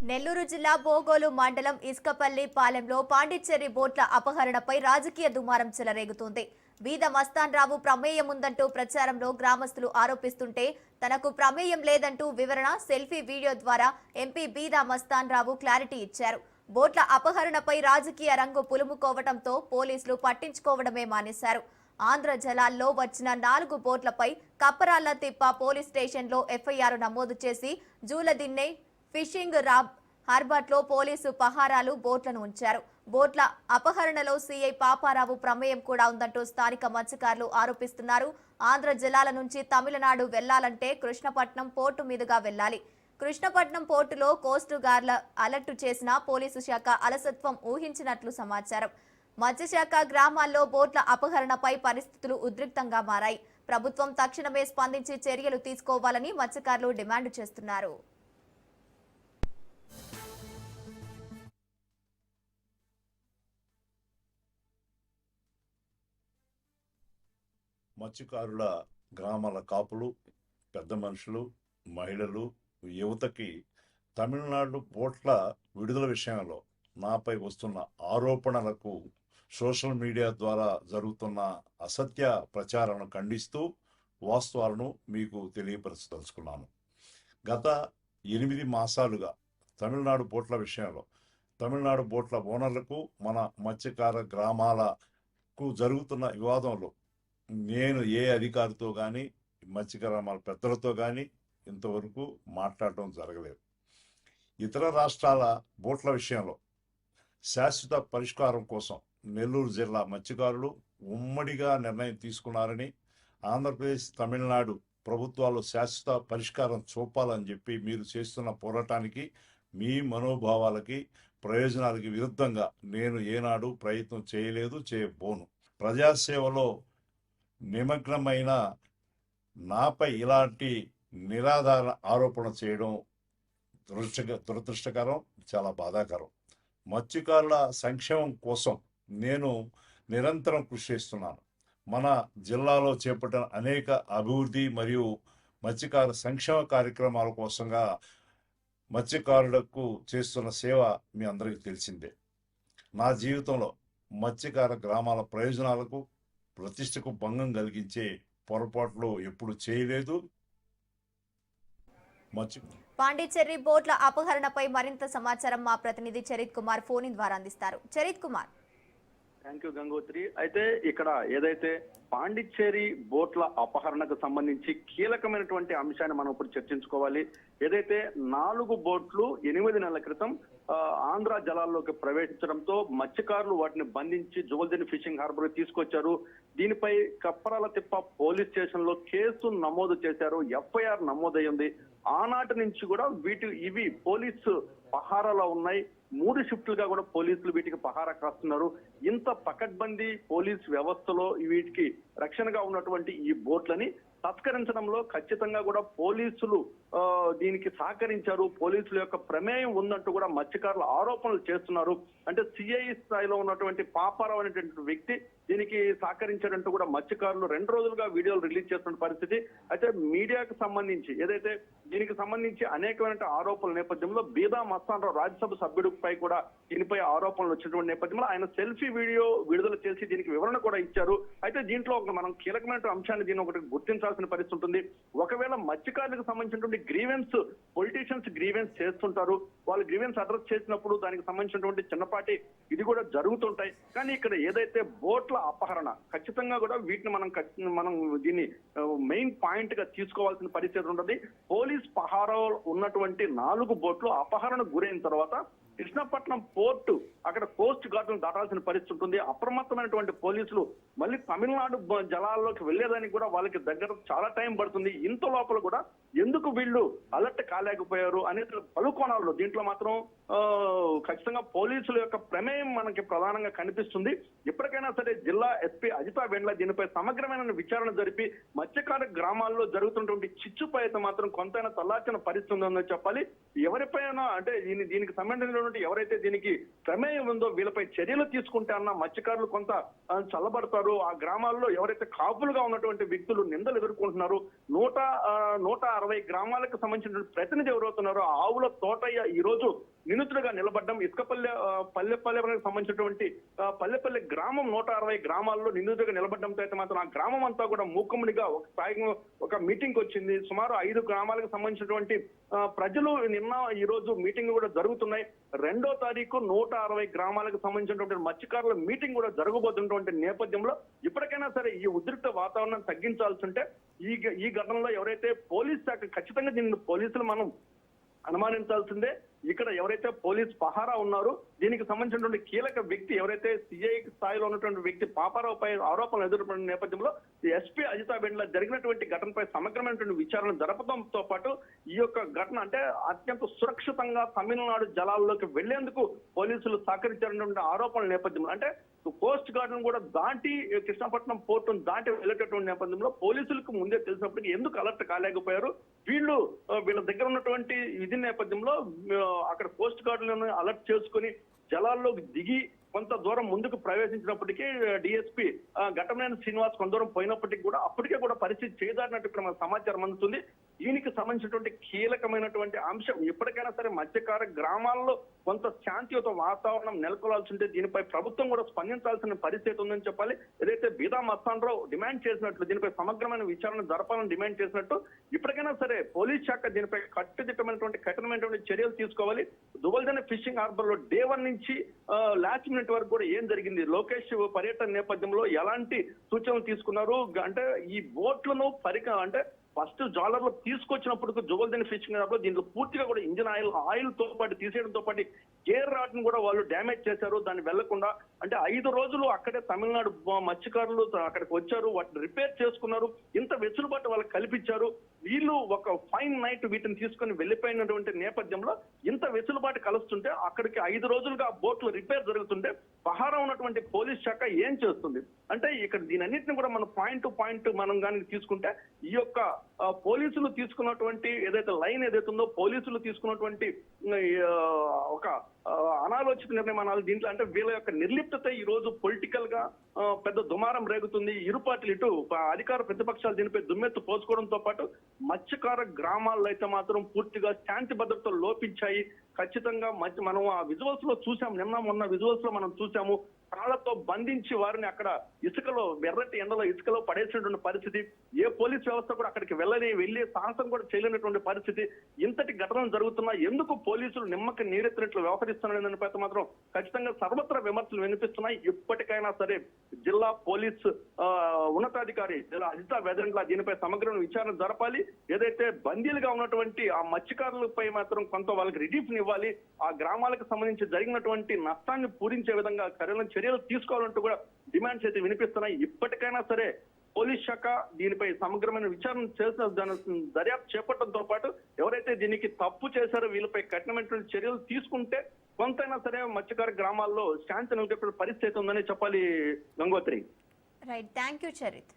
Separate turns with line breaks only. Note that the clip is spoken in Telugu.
నెల్లూరు జిల్లా బోగోలు మండలం ఇస్కపల్లి పాలెంలో పాండిచ్చేరి బోట్ల అపహరణపై రాజకీయ దుమారం చెలరేగుతోంది. బీద మస్తాన్ రావు ప్రమేయం ఉందంటూ ప్రచారంలో గ్రామస్తులు ఆరోపిస్తుంటే తనకు ప్రమేయం లేదంటూ వివరణ సెల్ఫీ వీడియో ద్వారా ఎంపీ బీద మస్తాన్ రావు క్లారిటీ ఇచ్చారు. బోట్ల అపహరణపై రాజకీయ రంగు పులుముకోవడంతో పోలీసులు పట్టించుకోవడమే మానేశారు. ఆంధ్ర జలాల్లో వచ్చిన 4 బోట్లపై కప్పరాల తిప్ప పోలీస్ స్టేషన్లో ఎఫ్ఐఆర్ నమోదు చేసి జూలదిన్నె ఫిషింగ్ హార్బర్లో పోలీసు పహారాలు బోట్లను ఉంచారు. బోట్ల అపహరణలో సీఐ పాపారావు ప్రమేయం కూడా ఉందంటూ స్థానిక మత్స్యకారులు ఆరోపిస్తున్నారు. ఆంధ్ర జలాల నుంచి తమిళనాడు వెళ్లాలంటే కృష్ణపట్నం పోర్టు మీదుగా వెళ్లాలి. కృష్ణపట్నం పోర్టులో కోస్టు గార్ల అలర్టు చేసిన పోలీసు శాఖ అలసత్వం ఊహించినట్లు సమాచారం. మత్స్యశాఖ గ్రామాల్లో బోట్ల అపహరణపై పరిస్థితులు ఉద్రిక్తంగా మారాయి. ప్రభుత్వం తక్షణమే స్పందించి చర్యలు తీసుకోవాలని మత్స్యకారులు డిమాండ్ చేస్తున్నారు.
మత్స్యకారుల గ్రామాల కాపులు, పెద్ద మనుషులు, మహిళలు, యువతకి తమిళనాడు బోట్ల విడుదల విషయంలో నాపై వస్తున్న ఆరోపణలకు సోషల్ మీడియా ద్వారా జరుగుతున్న అసత్య ప్రచారాలను ఖండిస్తూ వాస్తవాలను మీకు తెలియపరచదలుచుకున్నాను. గత 8 మాసాలుగా తమిళనాడు బోట్ల విషయంలో తమిళనాడు బోట్ల ఓనర్లకు మన మత్స్యకార గ్రామాలకు జరుగుతున్న వివాదంలో నేను ఏ అధికారితో కానీ మత్స్యకార పెద్దలతో కానీ ఇంతవరకు మాట్లాడటం జరగలేదు. ఇతర రాష్ట్రాల బోట్ల విషయంలో శాశ్వత పరిష్కారం కోసం నెల్లూరు జిల్లా మత్స్యకారులు ఉమ్మడిగా నిర్ణయం తీసుకున్నారని, ఆంధ్రప్రదేశ్, తమిళనాడు ప్రభుత్వాలు శాశ్వత పరిష్కారం చూపాలని చెప్పి మీరు చేస్తున్న పోరాటానికి, మీ మనోభావాలకి, ప్రయోజనాలకి విరుద్ధంగా నేను ఏనాడు ప్రయత్నం చేయలేదు, చేయబోను. ప్రజాసేవలో నిమగ్నమైన నాపై ఇలాంటి నిరాధార ఆరోపణ చేయడం దురదృష్టకరం, చాలా బాధాకరం. మత్స్యకారుల సంక్షేమం కోసం నేను నిరంతరం కృషి చేస్తున్నాను. మన జిల్లాలో చేపట్టిన అనేక అభివృద్ధి మరియు మత్స్యకార సంక్షేమ కార్యక్రమాల కోసంగా మత్స్యకారులకు చేస్తున్న సేవ మీ అందరికీ తెలిసిందే. నా జీవితంలో మత్స్యకార గ్రామాల ప్రయోజనాలకు, ప్రతిష్టకు భంగం కలిగించే పొరపాట్లు ఎప్పుడు చేయలేదు.
పాండిచ్చేరి బోట్ల అపహరణపై మరింత సమాచారం మా ప్రతినిధి చరిత్ కుమార్ ఫోన్ ద్వారా అందిస్తారు. చరిత్ కుమార్.
Thank you Gangotri. అయితే ఇక్కడ ఏదైతే పాండిచ్చేరి బోట్ల అపహరణకు సంబంధించి కీలకమైనటువంటి అంశాన్ని మనం ఇప్పుడు చర్చించుకోవాలి. ఏదైతే 4 బోట్లు 8 నెలల క్రితం ఆంధ్ర జలాల్లోకి ప్రవేశించడంతో మత్స్యకారులు వాటిని బంధించి జువల్దిని ఫిషింగ్ హార్బర్ తీసుకొచ్చారు. దీనిపై కప్పరాల తిప్ప పోలీస్ స్టేషన్ లో కేసు నమోదు చేశారు. ఎఫ్ఐఆర్ నమోదయ్యింది. ఆనాటి నుంచి కూడా ఇవి పోలీసు పహారాలో ఉన్నాయి. 3 షిఫ్ట్లుగా కూడా పోలీసులు వీటికి పహారా కాస్తున్నారు. ఇంత పకడ్బందీ పోలీస్ వ్యవస్థలో వీటికి రక్షణగా ఉన్నటువంటి ఈ బోట్లని తస్కరించడంలో ఖచ్చితంగా కూడా పోలీసులు దీనికి సహకరించారు. పోలీసుల యొక్క ప్రమేయం ఉందంటూ కూడా మత్స్యకారులు ఆరోపణలు చేస్తున్నారు. అంటే సిఐ స్థాయిలో ఉన్నటువంటి పాపారావు అనేటువంటి వ్యక్తి దీనికి సహకరించారంటూ కూడా మత్స్యకారులు 2 రోజులుగా వీడియోలు రిలీజ్ చేస్తున్న పరిస్థితి. అయితే మీడియాకు సంబంధించి ఏదైతే దీనికి సంబంధించి అనేకమైన ఆరోపణల నేపథ్యంలో బీదా మస్తాన్ రావు రాజ్యసభ సభ్యుడిపై కూడా దీనిపై ఆరోపణలు వచ్చినటువంటి నేపథ్యంలో ఆయన సెల్ఫీ వీడియో విడుదల చేసి దీనికి వివరణ కూడా ఇచ్చారు. అయితే దీంట్లో మనం కీలకమైన అంశాన్ని దీన్ని ఒకటి గుర్తించాల్సిన పరిస్థితి ఉంటుంది. ఒకవేళ మత్స్యకారులకు సంబంధించినటువంటి గ్రీవెన్స్ పొలిటీషియన్స్ గ్రీవెన్స్ చేస్తుంటారు. వాళ్ళు గ్రీవెన్స్ అడ్రస్ చేసినప్పుడు దానికి సంబంధించినటువంటి చిన్నపాటి ఇది కూడా జరుగుతుంటాయి. కానీ ఇక్కడ ఏదైతే బోట్ల అపహరణ ఖచ్చితంగా కూడా వీటిని మనం దీన్ని మెయిన్ పాయింట్ గా తీసుకోవాల్సిన పరిస్థితి ఉంటుంది. పోలీస్ పహారా ఉన్నటువంటి 4 బోట్లు అపహరణకు గురైన తర్వాత కృష్ణపట్నం పోర్టు అక్కడ కోస్ట్ గార్డును దాటాల్సిన పరిస్థితి ఉంటుంది. అప్రమత్తమైనటువంటి పోలీసులు మళ్ళీ తమిళనాడు జలాల్లోకి వెళ్లేదానికి కూడా వాళ్ళకి దగ్గర చాలా టైం పడుతుంది. ఇంత లోపల కూడా ఎందుకు వీళ్ళు అలర్ట్ కాలేకపోయారు అనేది పలు కోణాల్లో దీంట్లో మాత్రం ఖచ్చితంగా పోలీసుల యొక్క ప్రమేయం మనకి ప్రధానంగా కనిపిస్తుంది. ఎప్పటికైనా సరే జిల్లా ఎస్పీ అజితా వెండ్ల దీనిపై సమగ్రమైన విచారణ జరిపి మత్స్యకార గ్రామాల్లో జరుగుతున్నటువంటి చిచ్చుపై అయితే మాత్రం కొంతైనా తల్లార్చిన పరిస్థితి ఉందని చెప్పాలి. ఎవరిపైనా అంటే దీనికి సంబంధించిన సంబంధించినటువంటి ఎవరైతే దీనికి ప్రమేయం ఉందో వీళ్ళపై చర్యలు తీసుకుంటే అన్న మత్స్యకారులు కొంత చల్లబడతారు. ఆ గ్రామాల్లో ఎవరైతే కాపులుగా ఉన్నటువంటి వ్యక్తులు నిందలు ఎదుర్కొంటున్నారు. 160 గ్రామాలకు సంబంధించినటువంటి ప్రతినిధి ఎవరవుతున్నారో ఆవుల తోటయ్య ఈ రోజు నిందితుడిగా నిలబడ్డం. పల్లెపల్లెకి సంబంధించినటువంటి పల్లెపల్లి గ్రామం 160 గ్రామాల్లో నిందితుడిగా నిలబడ్డంతో అయితే మాత్రం ఆ గ్రామం అంతా కూడా మూకుమ్మడిగా ఒక మీటింగ్ వచ్చింది. సుమారు 5 గ్రామాలకు సంబంధించినటువంటి ప్రజలు నిన్న ఈ రోజు మీటింగ్ కూడా జరుగుతున్నాయి. 2వ తారీఖు 160 గ్రామాలకు సంబంధించినటువంటి మత్స్యకారుల మీటింగ్ కూడా జరగబోతున్నటువంటి నేపథ్యంలో ఇప్పటికైనా సరే ఈ ఉద్రిక్త వాతావరణం తగ్గించాల్సి ఉంటే ఈ ఘటనలో ఎవరైతే పోలీస్ శాఖ ఖచ్చితంగా దీన్ని పోలీసులు మనం అనుమానించాల్సిందే. ఇక్కడ ఎవరైతే పోలీస్ పహారా ఉన్నారో దీనికి సంబంధించినటువంటి కీలక వ్యక్తి ఎవరైతే సిఐ స్థాయిలో ఉన్నటువంటి వ్యక్తి పాపారావుపై ఆరోపణలు ఎదుర్కొన్న నేపథ్యంలో ఎస్పీ అజితా బెండ్ల జరిగినటువంటి ఘటనపై సమగ్రమైనటువంటి విచారణ జరపడంతో పాటు ఈ యొక్క ఘటన అంటే అత్యంత సురక్షితంగా తమిళనాడు జలాల్లోకి వెళ్లేందుకు పోలీసులు సహకరించినటువంటి ఆరోపణల నేపథ్యంలో అంటే కోస్ట్ గార్డును కూడా దాటి కృష్ణపట్నం పోర్టును దాటి వెళ్ళేటటువంటి నేపథ్యంలో పోలీసులకు ముందే తెలిసినప్పటికీ ఎందుకు అలర్ట్ కాలేకపోయారు? వీళ్ళ దగ్గర ఉన్నటువంటి ఇది నేపథ్యంలో అక్కడ కోస్ట్ గార్డులను అలర్ట్ చేసుకుని జలాల్లోకి దిగి కొంత దూరం ముందుకు ప్రవేశించినప్పటికీ డిఎస్పీ ఘటమనేని శ్రీనివాస్ కొంత దూరం పోయినప్పటికీ కూడా అప్పటికే కూడా పరిస్థితి చేదారినట్టు ఇక్కడ మనకు సమాచారం అందుతుంది. దీనికి సంబంధించినటువంటి కీలకమైనటువంటి అంశం ఇప్పటికైనా సరే మత్స్యకార గ్రామాల్లో కొంత శాంతియుత వాతావరణం నెలకొల్పాల్సి ఉంటే దీనిపై ప్రభుత్వం కూడా స్పందించాల్సిన పరిస్థితి ఉందని చెప్పాలి. ఏదైతే బీదా మస్తాన్రావు డిమాండ్ చేసినట్లు దీనిపై సమగ్రమైన విచారణ జరపాలని డిమాండ్ చేసినట్టు ఇప్పటికైనా సరే పోలీస్ శాఖ దీనిపై కఠినమైనటువంటి చర్యలు తీసుకోవాలి. దువల్జన ఫిషింగ్ హార్బర్ లో డే 1 నుంచి లాస్ట్ మినిట్ వరకు కూడా ఏం జరిగింది, లోకేష్ పర్యటన నేపథ్యంలో ఎలాంటి సూచనలు తీసుకున్నారు అంటే ఈ బోట్లను అంటే ఫస్ట్ జాలర్లు తీసుకొచ్చినప్పుడు జువల్దని ఫిషింగ్ లో దీంట్లో పూర్తిగా కూడా ఇంజిన్ ఆయిల్ తో పాటు తీసేయడంతో పాటు గేర్ రాడ్ ను కూడా వాళ్ళు డ్యామేజ్ చేశారు. దాన్ని వెళ్లకుండా అంటే 5 రోజులు అక్కడే తమిళనాడు మత్స్యకారులు అక్కడికి వచ్చారు, వాటిని రిపేర్ చేసుకున్నారు. ఇంత వెసులుబాటు వాళ్ళకి కల్పించారు. వీళ్ళు ఒక ఫైన్ నైట్ వీటిని తీసుకొని వెళ్లిపోయినటువంటి నేపథ్యంలో ఇంత వెసులుబాటు కలుస్తుంటే అక్కడికి 5 రోజులుగా బోట్లు రిపేర్ జరుగుతుంటే పహారా ఉన్నటువంటి పోలీస్ శాఖ ఏం చేస్తుంది అంటే ఇక్కడ దీనన్నింటిని కూడా మనం పాయింట్ టు పాయింట్ మనం కానీ తీసుకుంటే ఈ యొక్క పోలీసులు తీసుకున్నటువంటి ఏదైతే లైన్ ఏదైతే ఉందో పోలీసులు తీసుకున్నటువంటి ఒక అనాలోచిత నిర్ణయం అనాలి దీంట్లో అంటే వీళ్ళ యొక్క నిర్లిప్తత ఈ రోజు పొలిటికల్ గా పెద్ద దుమారం రేగుతుంది. ఇరు పార్టీలు ఇటు అధికార ప్రతిపక్షాలు దీనిపై దుమ్మెత్తు పోసుకోవడంతో పాటు మత్స్యకార గ్రామాల్లో అయితే మాత్రం పూర్తిగా శాంతి భద్రతలు లోపించాయి. ఖచ్చితంగా మనం ఆ విజువల్స్ లో చూసాం, నిన్న మొన్న విజువల్స్ లో మనం చూసాము. కాళ్లతో బంధించి వారిని అక్కడ ఇసుకలో ఎర్రటి ఎండలో ఇసుకలో పడేసినటువంటి పరిస్థితి. ఏ పోలీస్ వ్యవస్థ కూడా అక్కడికి వెళ్ళే సాహసం కూడా చేయలేనటువంటి పరిస్థితి. ఇంతటి ఘటనలు జరుగుతున్నా ఎందుకు పోలీసులు నిమ్మకి నీరెత్తినట్లు వ్యవహరిస్తున్నారని దానిపై మాత్రం ఖచ్చితంగా సర్వత్రా విమర్శలు వినిపిస్తున్నాయి. ఇప్పటికైనా సరే జిల్లా పోలీస్ ఉన్నతాధికారి అజితా బెండ్ల దీనిపై సమగ్రమైన విచారణ జరపాలి. ఏదైతే బందీలుగా ఉన్నటువంటి ఆ మత్స్యకారులపై మాత్రం కొంత వాళ్ళకి రిలీఫ్ ఇవ్వాలి. ఆ గ్రామాలకు సంబంధించి జరిగినటువంటి నష్టాన్ని పూరించే విధంగా చర్యలు తీసుకోవాలంటూ కూడా డిమాండ్స్ అయితే వినిపిస్తున్నాయి. ఇప్పటికైనా సరే పోలీస్ శాఖ దీనిపై సమగ్రమైన విచారణ చేసిన దర్యాప్తు చేపట్టడంతో పాటు ఎవరైతే దీనికి తప్పు చేశారో వీళ్ళపై కఠినమైనటువంటి చర్యలు తీసుకుంటే కొంతైనా సరే మత్స్యకార గ్రామాల్లో శాంతి నెలకొల్పే పరిస్థితి ఉందని చెప్పాలి. Gangotri.
Right, thank you Charith.